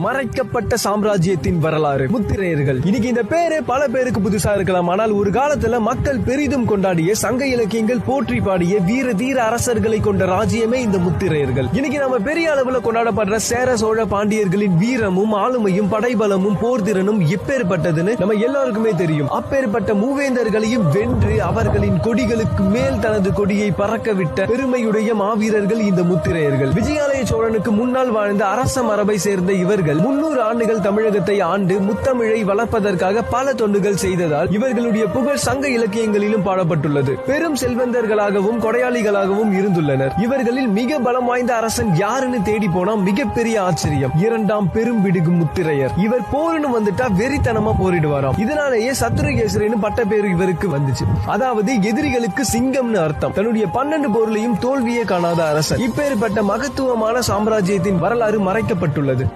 மறைக்கப்பட்ட சாம்ராஜ்யத்தின் வரலாறு முத்திரையர்கள். இன்னைக்கு இந்த பேரு பல பேருக்கு புதுசா இருக்கலாம். ஆனால் ஒரு காலத்துல மக்கள் பெரிதும் கொண்டாடிய சங்க இலக்கியங்கள் போற்றி பாடிய வீர தீர அரசர்களை கொண்ட ராஜ்யமே இந்த முத்திரையர்கள். இன்னைக்கு நம்ம பெரிய அளவுல கொண்டாடப்படுற சேர சோழ பாண்டியர்களின் வீரமும் ஆளுமையும் படைபலமும் போர்திறனும் எப்பேற்பட்டதுன்னு நம்ம எல்லாருக்குமே தெரியும். அப்பேற்பட்ட மூவேந்தர்களையும் வென்று அவர்களின் கொடிகளுக்கு மேல் தனது கொடியை பறக்க விட்ட பெருமையுடைய மாவீரர்கள் இந்த முத்திரையர்கள். விஜயாலய சோழனுக்கு முன்னால் வாழ்ந்த அரச மரபை சேர்ந்த இவர்கள் 300 ஆண்டுகள் தமிழகத்தை ஆண்டு முத்தமிழை வளர்ப்பதற்காக பல தொண்டுகள் செய்ததால் இவர்களுடைய புகழ் சங்க இலக்கியங்களிலும் பாடப்பட்டுள்ளது. பெரும் செல்வந்தர்களாகவும் கொடையாளிகளாகவும் இருந்துள்ளனர். இவர்களில் மிக பலம் வாய்ந்த அரசன் யாருன்னு தேடி போனா மிகப்பெரிய ஆச்சரியம். 2ஆம் பெரும்பிடுகு முத்திரையர். இவர் போருன்னு வந்துட்டா வெறித்தனமா போரிடுவாராம். இதனாலேயே சத்ருகேசரின்னு பட்ட பேரு இவருக்கு வந்துச்சு. அதாவது எதிரிகளுக்கு சிங்கம்னு அர்த்தம். தன்னுடைய 12 போர்லையும் தோல்வியே காணாத அரசன். இப்பேற்பட்ட மகத்துவமான சாம்ராஜ்யத்தின் வரலாறு மறைக்கப்பட்டுள்ளது.